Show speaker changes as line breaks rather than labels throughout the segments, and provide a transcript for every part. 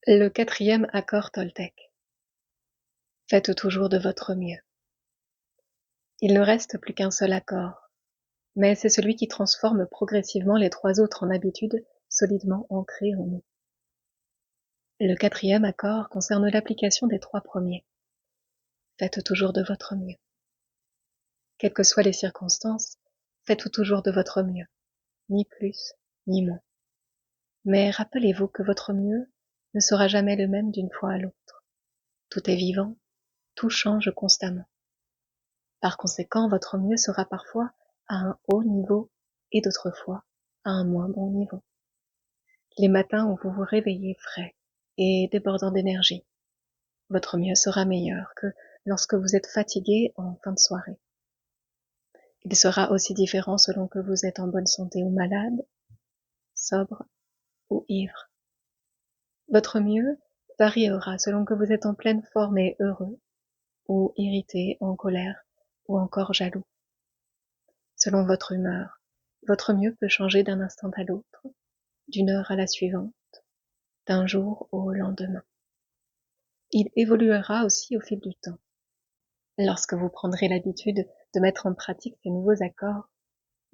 Le quatrième accord toltèque. Faites toujours de votre mieux. Il ne reste plus qu'un seul accord, mais c'est celui qui transforme progressivement les trois autres en habitudes solidement ancrées en nous. Le quatrième accord concerne l'application des trois premiers. Faites toujours de votre mieux. Quelles que soient les circonstances, faites toujours de votre mieux, ni plus, ni moins. Mais rappelez-vous que votre mieux ne sera jamais le même d'une fois à l'autre. Tout est vivant, tout change constamment. Par conséquent, votre mieux sera parfois à un haut niveau et d'autres fois à un moins bon niveau. Les matins où vous vous réveillez frais et débordant d'énergie, votre mieux sera meilleur que lorsque vous êtes fatigué en fin de soirée. Il sera aussi différent selon que vous êtes en bonne santé ou malade, sobre ou ivre. Votre mieux variera selon que vous êtes en pleine forme et heureux, ou irrité, en colère, ou encore jaloux. Selon votre humeur, votre mieux peut changer d'un instant à l'autre, d'une heure à la suivante, d'un jour au lendemain. Il évoluera aussi au fil du temps. Lorsque vous prendrez l'habitude de mettre en pratique ces nouveaux accords,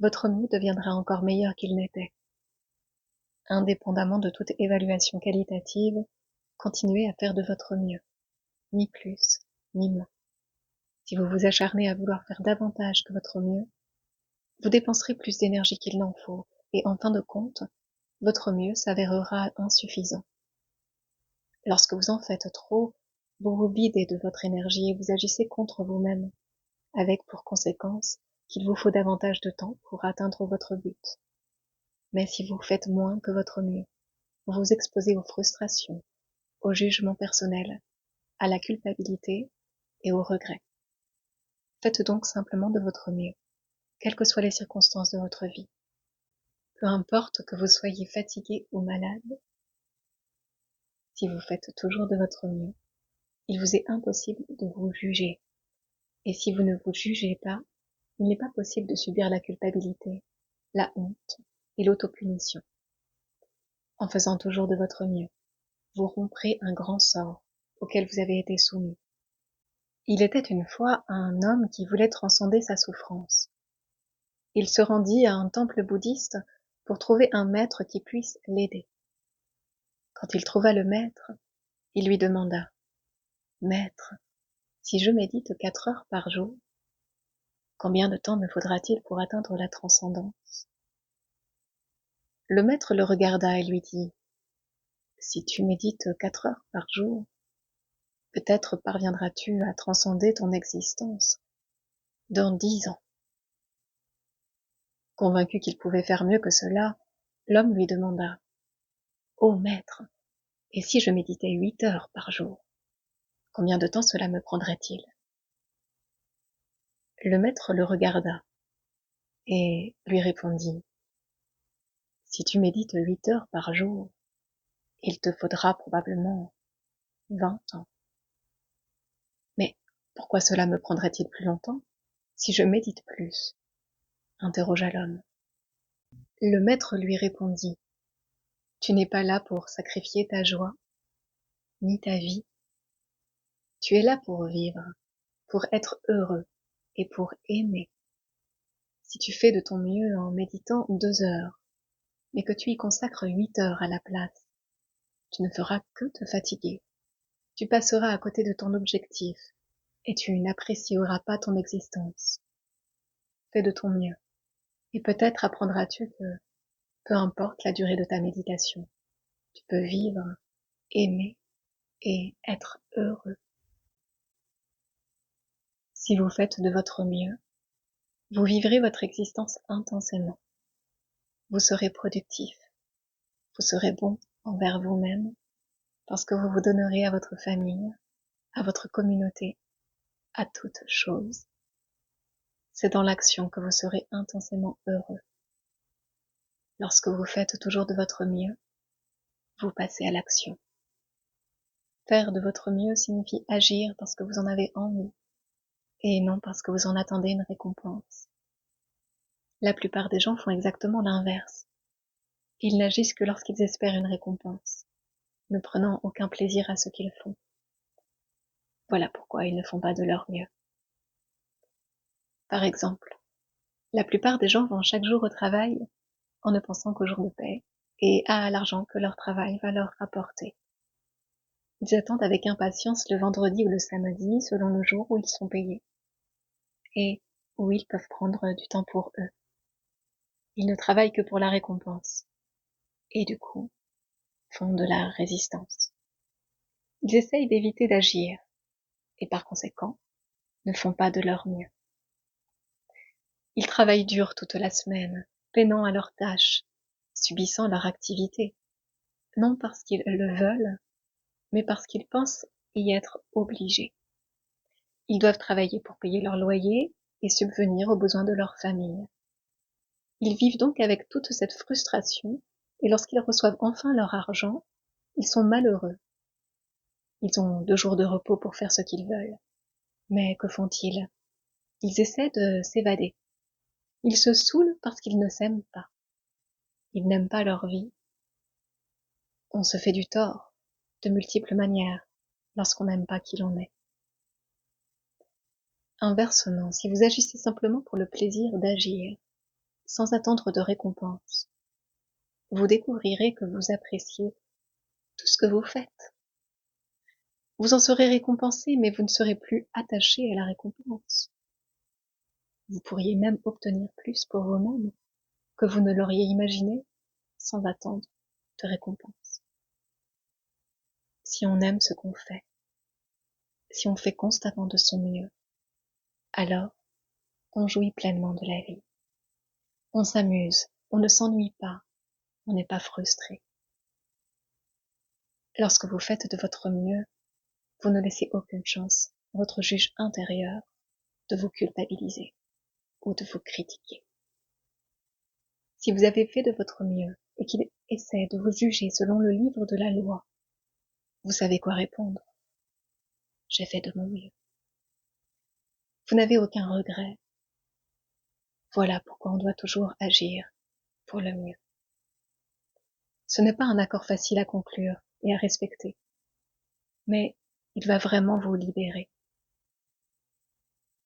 votre mieux deviendra encore meilleur qu'il n'était. Indépendamment de toute évaluation qualitative, continuez à faire de votre mieux, ni plus, ni moins. Si vous vous acharnez à vouloir faire davantage que votre mieux, vous dépenserez plus d'énergie qu'il n'en faut, et en fin de compte, votre mieux s'avérera insuffisant. Lorsque vous en faites trop, vous vous videz de votre énergie et vous agissez contre vous-même, avec pour conséquence qu'il vous faut davantage de temps pour atteindre votre but. Mais si vous faites moins que votre mieux, vous vous exposez aux frustrations, au jugement personnel, à la culpabilité et au regret. Faites donc simplement de votre mieux, quelles que soient les circonstances de votre vie. Peu importe que vous soyez fatigué ou malade, si vous faites toujours de votre mieux, il vous est impossible de vous juger. Et si vous ne vous jugez pas, il n'est pas possible de subir la culpabilité, la honte et l'autopunition. En faisant toujours de votre mieux, vous romprez un grand sort auquel vous avez été soumis. Il était une fois un homme qui voulait transcender sa souffrance. Il se rendit à un temple bouddhiste pour trouver un maître qui puisse l'aider. Quand il trouva le maître, il lui demanda: Maître, si je médite 4 heures par jour, combien de temps me faudra-t-il pour atteindre la transcendance? Le maître le regarda et lui dit: Si tu médites 4 heures par jour, peut-être parviendras-tu à transcender ton existence dans 10 ans. Convaincu qu'il pouvait faire mieux que cela, l'homme lui demanda: Ô maître, et si je méditais 8 heures par jour, combien de temps cela me prendrait-il? Le maître le regarda et lui répondit: Si tu médites 8 heures par jour, il te faudra probablement 20 ans. Mais pourquoi cela me prendrait-il plus longtemps si je médite plus? Interrogea l'homme. Le maître lui répondit: Tu n'es pas là pour sacrifier ta joie, ni ta vie. Tu es là pour vivre, pour être heureux et pour aimer. Si tu fais de ton mieux en méditant 2 heures, mais que tu y consacres 8 heures à la place, tu ne feras que te fatiguer. Tu passeras à côté de ton objectif et tu n'apprécieras pas ton existence. Fais de ton mieux et peut-être apprendras-tu que, peu importe la durée de ta méditation, tu peux vivre, aimer et être heureux. Si vous faites de votre mieux, vous vivrez votre existence intensément. Vous serez productif, vous serez bon envers vous-même parce que vous vous donnerez à votre famille, à votre communauté, à toute chose. C'est dans l'action que vous serez intensément heureux. Lorsque vous faites toujours de votre mieux, vous passez à l'action. Faire de votre mieux signifie agir parce que vous en avez envie et non parce que vous en attendez une récompense. La plupart des gens font exactement l'inverse. Ils n'agissent que lorsqu'ils espèrent une récompense. ne prenant aucun plaisir à ce qu'ils font. Voilà pourquoi ils ne font pas de leur mieux. Par exemple, la plupart des gens vont chaque jour au travail en ne pensant qu'au jour de paie et à l'argent que leur travail va leur rapporter. Ils attendent avec impatience le vendredi ou le samedi selon le jour où ils sont payés et où ils peuvent prendre du temps pour eux. Ils ne travaillent que pour la récompense et du coup font de la résistance. Ils essayent d'éviter d'agir et par conséquent ne font pas de leur mieux. Ils travaillent dur toute la semaine, peinant à leurs tâches, subissant leur activité, non parce qu'ils le veulent, mais parce qu'ils pensent y être obligés. Ils doivent travailler pour payer leur loyer et subvenir aux besoins de leur famille. Ils vivent donc avec toute cette frustration, et lorsqu'ils reçoivent enfin leur argent, ils sont malheureux. Ils ont 2 jours de repos pour faire ce qu'ils veulent. Mais que font-ils? Ils essaient de s'évader. Ils se saoulent parce qu'ils ne s'aiment pas. Ils n'aiment pas leur vie. On se fait du tort, de multiples manières, lorsqu'on n'aime pas qui l'on est. Inversement, si vous agissez simplement pour le plaisir d'agir, sans attendre de récompense, vous découvrirez que vous appréciez tout ce que vous faites. Vous en serez récompensé, mais vous ne serez plus attaché à la récompense. Vous pourriez même obtenir plus pour vous-même que vous ne l'auriez imaginé sans attendre de récompense. Si on aime ce qu'on fait, si on fait constamment de son mieux, alors on jouit pleinement de la vie. On s'amuse, on ne s'ennuie pas, on n'est pas frustré. Lorsque vous faites de votre mieux, vous ne laissez aucune chance à votre juge intérieur de vous culpabiliser ou de vous critiquer. Si vous avez fait de votre mieux et qu'il essaie de vous juger selon le livre de la loi, vous savez quoi répondre. J'ai fait de mon mieux. Vous n'avez aucun regret. Voilà pourquoi on doit toujours agir pour le mieux. Ce n'est pas un accord facile à conclure et à respecter, mais il va vraiment vous libérer.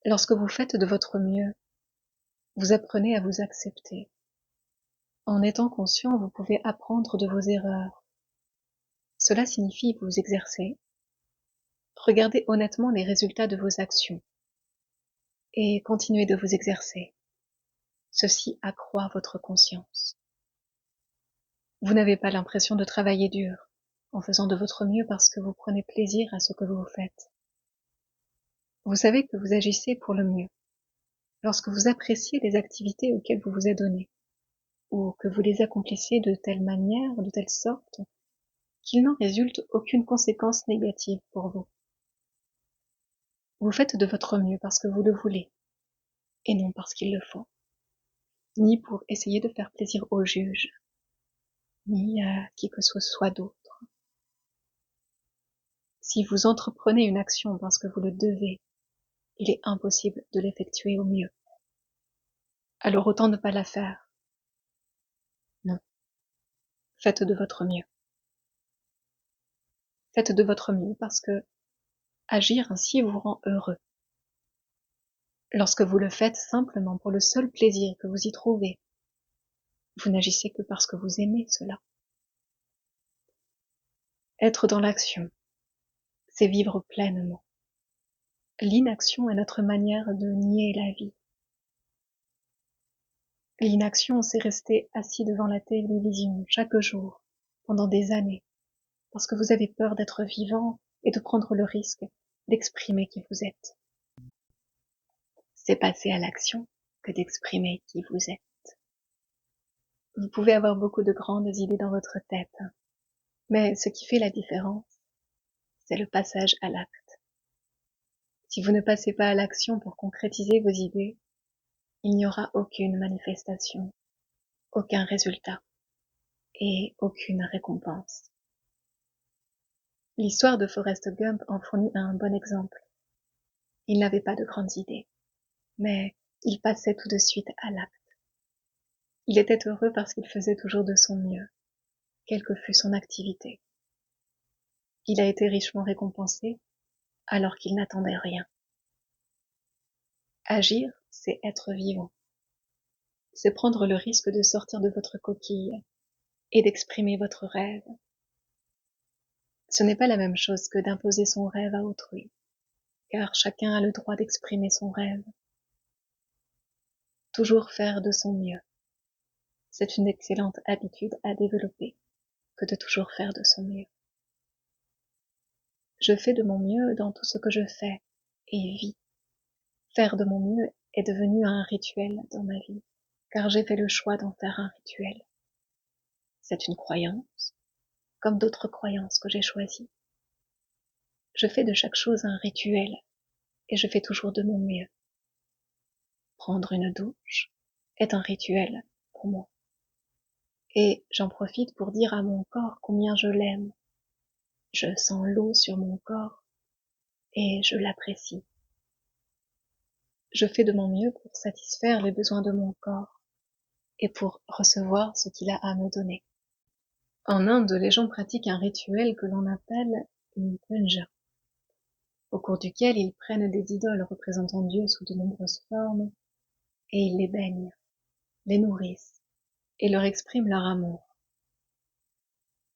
Lorsque vous faites de votre mieux, vous apprenez à vous accepter. En étant conscient, vous pouvez apprendre de vos erreurs. Cela signifie vous exercer, regarder honnêtement les résultats de vos actions et continuer de vous exercer. Ceci accroît votre conscience. Vous n'avez pas l'impression de travailler dur en faisant de votre mieux parce que vous prenez plaisir à ce que vous faites. Vous savez que vous agissez pour le mieux lorsque vous appréciez les activités auxquelles vous vous adonnez ou que vous les accomplissez de telle manière, de telle sorte, qu'il n'en résulte aucune conséquence négative pour vous. Vous faites de votre mieux parce que vous le voulez et non parce qu'il le faut, ni pour essayer de faire plaisir au juge, ni à qui que ce soit d'autre. Si vous entreprenez une action parce que vous le devez, il est impossible de l'effectuer au mieux. Alors autant ne pas la faire. Non. Faites de votre mieux. Faites de votre mieux parce que agir ainsi vous rend heureux. Lorsque vous le faites simplement pour le seul plaisir que vous y trouvez, vous n'agissez que parce que vous aimez cela. Être dans l'action, c'est vivre pleinement. L'inaction est notre manière de nier la vie. L'inaction, c'est rester assis devant la télévision chaque jour, pendant des années, parce que vous avez peur d'être vivant et de prendre le risque d'exprimer qui vous êtes. C'est passer à l'action que d'exprimer qui vous êtes. Vous pouvez avoir beaucoup de grandes idées dans votre tête, mais ce qui fait la différence, c'est le passage à l'acte. Si vous ne passez pas à l'action pour concrétiser vos idées, il n'y aura aucune manifestation, aucun résultat et aucune récompense. L'histoire de Forrest Gump en fournit un bon exemple. Il n'avait pas de grandes idées, mais il passait tout de suite à l'acte. Il était heureux parce qu'il faisait toujours de son mieux, quelle que fût son activité. Il a été richement récompensé alors qu'il n'attendait rien. Agir, c'est être vivant. C'est prendre le risque de sortir de votre coquille et d'exprimer votre rêve. Ce n'est pas la même chose que d'imposer son rêve à autrui, car chacun a le droit d'exprimer son rêve. Toujours faire de son mieux. C'est une excellente habitude à développer que de toujours faire de son mieux. Je fais de mon mieux dans tout ce que je fais et vis. Faire de mon mieux est devenu un rituel dans ma vie, car j'ai fait le choix d'en faire un rituel. C'est une croyance, comme d'autres croyances que j'ai choisies. Je fais de chaque chose un rituel, et je fais toujours de mon mieux. Prendre une douche est un rituel pour moi. Et j'en profite pour dire à mon corps combien je l'aime. Je sens l'eau sur mon corps, et je l'apprécie. Je fais de mon mieux pour satisfaire les besoins de mon corps, et pour recevoir ce qu'il a à me donner. En Inde, les gens pratiquent un rituel que l'on appelle une puja, au cours duquel ils prennent des idoles représentant Dieu sous de nombreuses formes, et ils les baignent, les nourrissent, et leur expriment leur amour.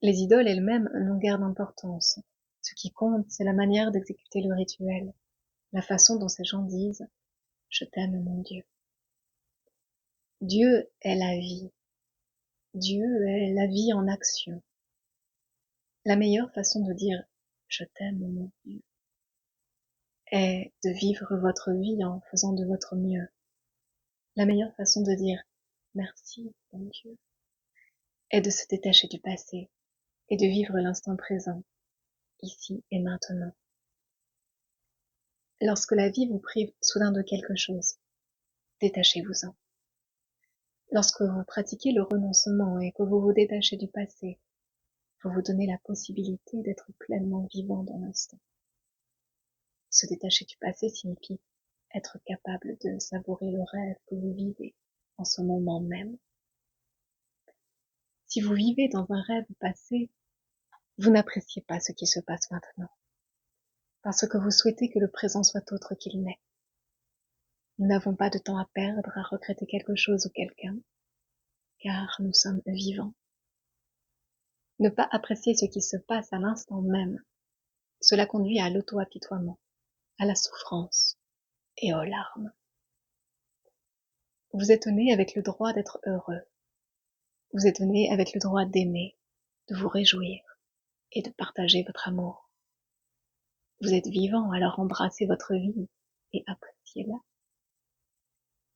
Les idoles elles-mêmes n'ont guère d'importance. Ce qui compte, c'est la manière d'exécuter le rituel, la façon dont ces gens disent « Je t'aime, mon Dieu ». Dieu est la vie. Dieu est la vie en action. La meilleure façon de dire « Je t'aime, mon Dieu » est de vivre votre vie en faisant de votre mieux. La meilleure façon de dire « Merci, mon Dieu » est de se détacher du passé et de vivre l'instant présent, ici et maintenant. Lorsque la vie vous prive soudain de quelque chose, détachez-vous-en. Lorsque vous pratiquez le renoncement et que vous vous détachez du passé, vous vous donnez la possibilité d'être pleinement vivant dans l'instant. Se détacher du passé signifie être capable de savourer le rêve que vous vivez en ce moment même. Si vous vivez dans un rêve passé, vous n'appréciez pas ce qui se passe maintenant, parce que vous souhaitez que le présent soit autre qu'il n'est. Nous n'avons pas de temps à perdre à regretter quelque chose ou quelqu'un, car nous sommes vivants. Ne pas apprécier ce qui se passe à l'instant même, cela conduit à l'auto-apitoiement, à la souffrance et aux larmes. Vous êtes né avec le droit d'être heureux. Vous êtes né avec le droit d'aimer, de vous réjouir et de partager votre amour. Vous êtes vivant, alors embrassez votre vie et appréciez-la.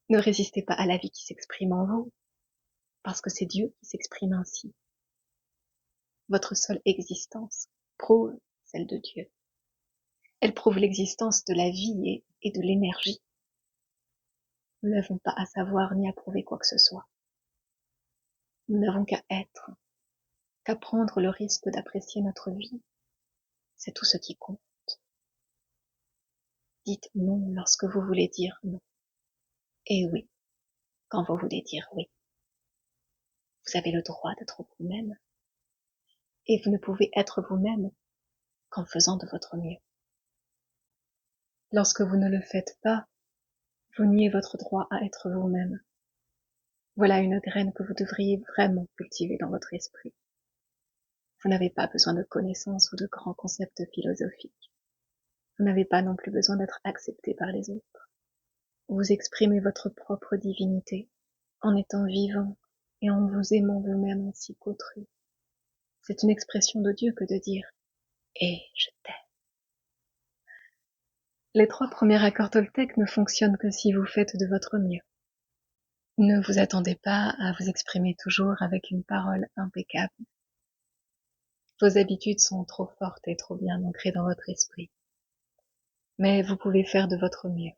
Ne résistez pas à la vie qui s'exprime en vous, parce que c'est Dieu qui s'exprime ainsi. Votre seule existence prouve celle de Dieu. Elle prouve l'existence de la vie et de l'énergie. Nous n'avons pas à savoir ni à prouver quoi que ce soit. Nous n'avons qu'à être, qu'à prendre le risque d'apprécier notre vie. C'est tout ce qui compte. Dites non lorsque vous voulez dire non. Et oui, quand vous voulez dire oui. Vous avez le droit d'être vous-même. Et vous ne pouvez être vous-même qu'en faisant de votre mieux. Lorsque vous ne le faites pas, vous niez votre droit à être vous-même. Voilà une graine que vous devriez vraiment cultiver dans votre esprit. Vous n'avez pas besoin de connaissances ou de grands concepts philosophiques. Vous n'avez pas non plus besoin d'être accepté par les autres. Vous exprimez votre propre divinité en étant vivant et en vous aimant vous-même ainsi qu'autrui. C'est une expression de Dieu que de dire « et je t'aime ». Les 3 premiers accords toltèques ne fonctionnent que si vous faites de votre mieux. Ne vous attendez pas à vous exprimer toujours avec une parole impeccable. Vos habitudes sont trop fortes et trop bien ancrées dans votre esprit. Mais vous pouvez faire de votre mieux.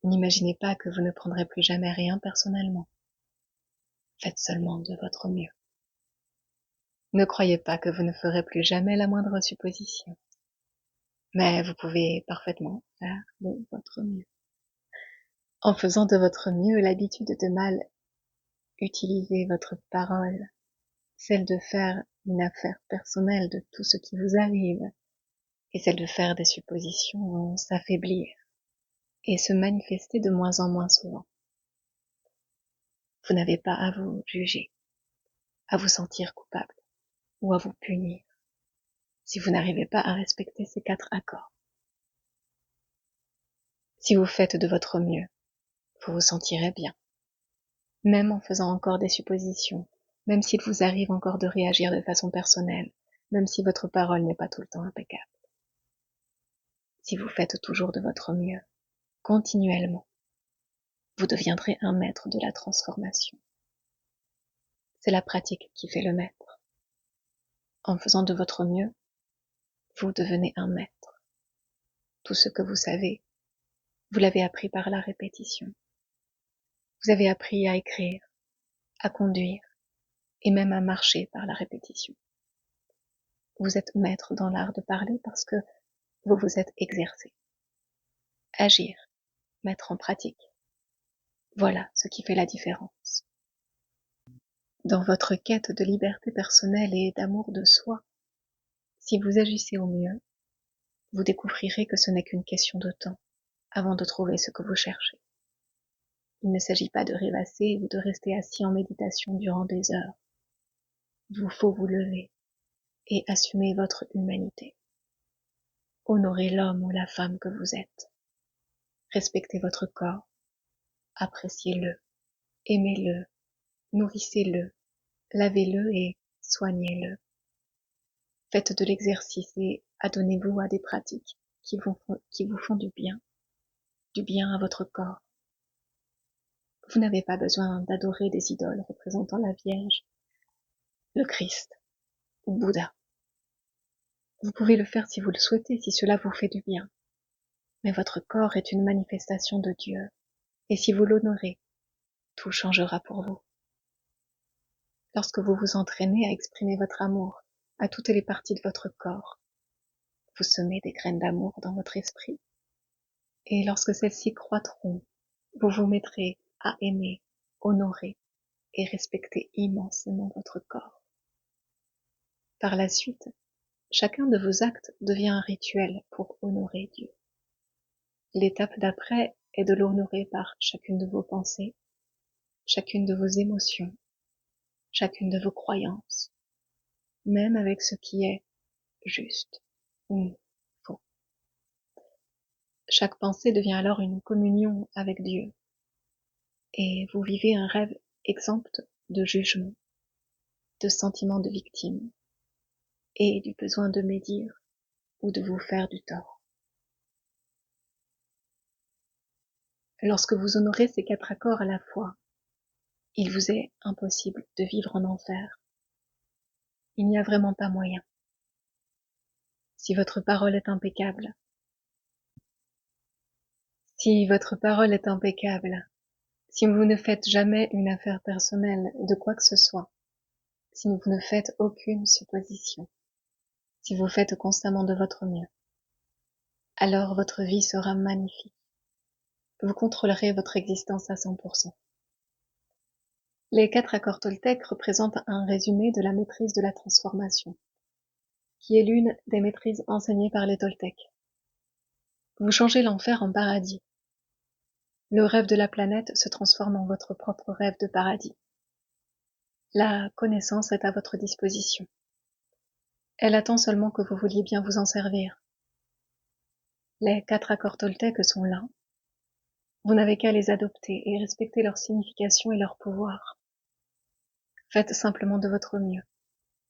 N'imaginez pas que vous ne prendrez plus jamais rien personnellement. Faites seulement de votre mieux. Ne croyez pas que vous ne ferez plus jamais la moindre supposition. Mais vous pouvez parfaitement faire de votre mieux. En faisant de votre mieux l'habitude de mal utiliser votre parole, celle de faire une affaire personnelle de tout ce qui vous arrive, et celle de faire des suppositions vont s'affaiblir et se manifester de moins en moins souvent. Vous n'avez pas à vous juger, à vous sentir coupable ou à vous punir si vous n'arrivez pas à respecter ces 4 accords. Si vous faites de votre mieux, vous vous sentirez bien, même en faisant encore des suppositions, même s'il vous arrive encore de réagir de façon personnelle, même si votre parole n'est pas tout le temps impeccable. Si vous faites toujours de votre mieux, continuellement, vous deviendrez un maître de la transformation. C'est la pratique qui fait le maître. En faisant de votre mieux, vous devenez un maître. Tout ce que vous savez, vous l'avez appris par la répétition. Vous avez appris à écrire, à conduire et même à marcher par la répétition. Vous êtes maître dans l'art de parler parce que vous vous êtes exercé. Agir, mettre en pratique. Voilà ce qui fait la différence. Dans votre quête de liberté personnelle et d'amour de soi, si vous agissez au mieux, vous découvrirez que ce n'est qu'une question de temps avant de trouver ce que vous cherchez. Il ne s'agit pas de rêvasser ou de rester assis en méditation durant des heures. Il vous faut vous lever et assumer votre humanité. Honorez l'homme ou la femme que vous êtes. Respectez votre corps, appréciez-le, aimez-le, nourrissez-le, lavez-le et soignez-le. Faites de l'exercice et adonnez-vous à des pratiques qui vous font du bien à votre corps. Vous n'avez pas besoin d'adorer des idoles représentant la Vierge, le Christ ou Bouddha. Vous pouvez le faire si vous le souhaitez, si cela vous fait du bien. Mais votre corps est une manifestation de Dieu, et si vous l'honorez, tout changera pour vous. Lorsque vous vous entraînez à exprimer votre amour à toutes les parties de votre corps, vous semez des graines d'amour dans votre esprit. Et lorsque celles-ci croîtront, vous vous mettrez à aimer, honorer et respecter immensément votre corps. Par la suite, chacun de vos actes devient un rituel pour honorer Dieu. L'étape d'après est de l'honorer par chacune de vos pensées, chacune de vos émotions, chacune de vos croyances, même avec ce qui est juste ou faux. Chaque pensée devient alors une communion avec Dieu, et vous vivez un rêve exempt de jugement, de sentiment de victime, et du besoin de médire ou de vous faire du tort. Lorsque vous honorez ces 4 accords à la fois, il vous est impossible de vivre en enfer. Il n'y a vraiment pas moyen. Si votre parole est impeccable, si vous ne faites jamais une affaire personnelle de quoi que ce soit, si vous ne faites aucune supposition, si vous faites constamment de votre mieux, alors votre vie sera magnifique. Vous contrôlerez votre existence à 100%. Les 4 accords Toltec représentent un résumé de la maîtrise de la transformation, qui est l'une des maîtrises enseignées par les Toltecs. Vous changez l'enfer en paradis. Le rêve de la planète se transforme en votre propre rêve de paradis. La connaissance est à votre disposition. Elle attend seulement que vous vouliez bien vous en servir. Les 4 accords Toltec sont là. Vous n'avez qu'à les adopter et respecter leur signification et leur pouvoir. Faites simplement de votre mieux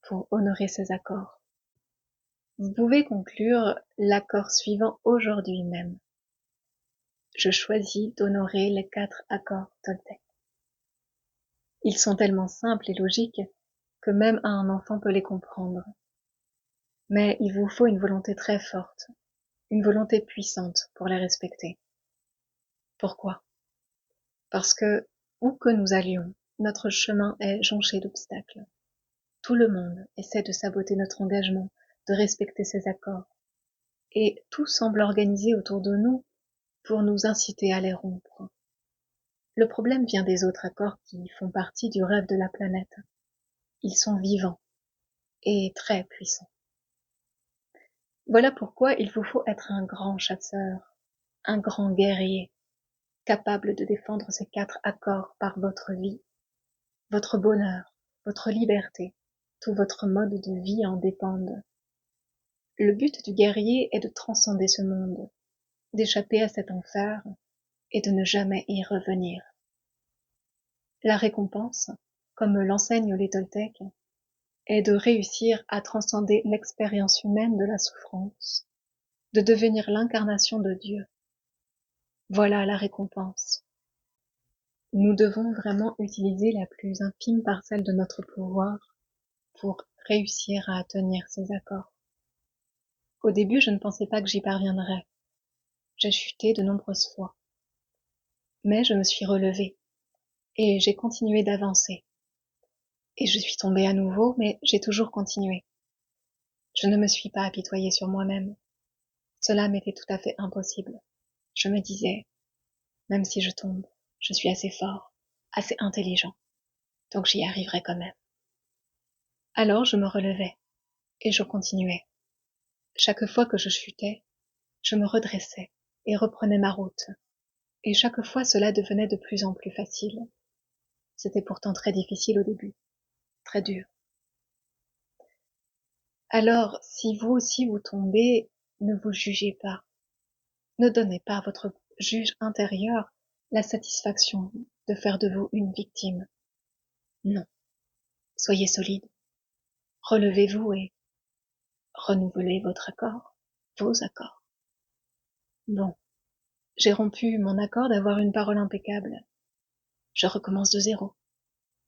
pour honorer ces accords. Vous pouvez conclure l'accord suivant aujourd'hui même. Je choisis d'honorer les 4 accords Toltec. Ils sont tellement simples et logiques que même un enfant peut les comprendre. Mais il vous faut une volonté très forte, une volonté puissante pour les respecter. Pourquoi? Parce que, où que nous allions, notre chemin est jonché d'obstacles. Tout le monde essaie de saboter notre engagement, de respecter ces accords. Et tout semble organisé autour de nous pour nous inciter à les rompre. Le problème vient des autres accords qui font partie du rêve de la planète. Ils sont vivants et très puissant. Voilà pourquoi il vous faut être un grand chasseur, un grand guerrier, capable de défendre ces 4 accords par votre vie, votre bonheur, votre liberté, tout votre mode de vie en dépendent. Le but du guerrier est de transcender ce monde, d'échapper à cet enfer et de ne jamais y revenir. La récompense, comme l'enseignent les Toltecs, est de réussir à transcender l'expérience humaine de la souffrance, de devenir l'incarnation de Dieu. Voilà la récompense. Nous devons vraiment utiliser la plus infime parcelle de notre pouvoir pour réussir à tenir ces accords. Au début, je ne pensais pas que j'y parviendrais. J'ai chuté de nombreuses fois. Mais je me suis relevée et j'ai continué d'avancer. Et je suis tombée à nouveau, mais j'ai toujours continué. Je ne me suis pas apitoyée sur moi-même. Cela m'était tout à fait impossible. Je me disais, même si je tombe, je suis assez fort, assez intelligent, donc j'y arriverai quand même. Alors je me relevais, et je continuais. Chaque fois que je chutais, je me redressais et reprenais ma route, et chaque fois cela devenait de plus en plus facile. C'était pourtant très difficile au début, très dur. Alors, si vous aussi vous tombez, ne vous jugez pas. Ne donnez pas à votre juge intérieur la satisfaction de faire de vous une victime. Non. Soyez solide. Relevez-vous et renouvelez votre accord, vos accords. Bon. J'ai rompu mon accord d'avoir une parole impeccable. Je recommence de zéro.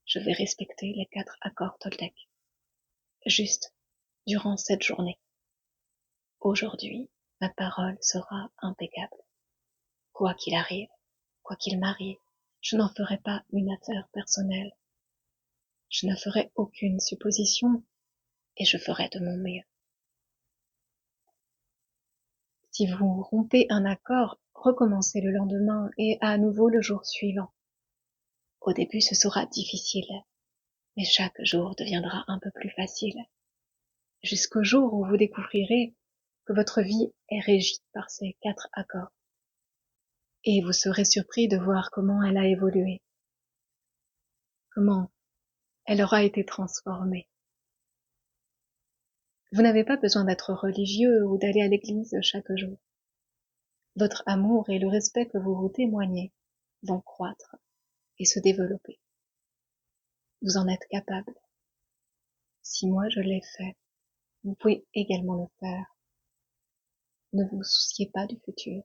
Je vais respecter les 4 accords Toltec. Juste, durant cette journée. Aujourd'hui, ma parole sera impeccable. Quoi qu'il arrive, quoi qu'il m'arrive, je n'en ferai pas une affaire personnelle. Je ne ferai aucune supposition et je ferai de mon mieux. Si vous rompez un accord, recommencez le lendemain et à nouveau le jour suivant. Au début, ce sera difficile, mais chaque jour deviendra un peu plus facile, jusqu'au jour où vous découvrirez que votre vie est régie par ces 4 accords. Et vous serez surpris de voir comment elle a évolué, comment elle aura été transformée. Vous n'avez pas besoin d'être religieux ou d'aller à l'église chaque jour. Votre amour et le respect que vous vous témoignez vont croître et se développer. Vous en êtes capable. Si moi je l'ai fait, vous pouvez également le faire. Ne vous souciez pas du futur.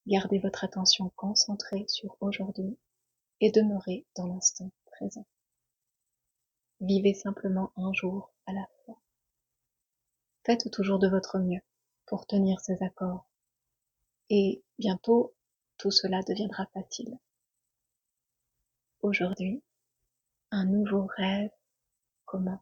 Gardez votre attention concentrée sur aujourd'hui et demeurez dans l'instant présent. Vivez simplement un jour à la fois. Faites toujours de votre mieux pour tenir ces accords. Et bientôt, tout cela deviendra facile. Aujourd'hui, un nouveau rêve commence.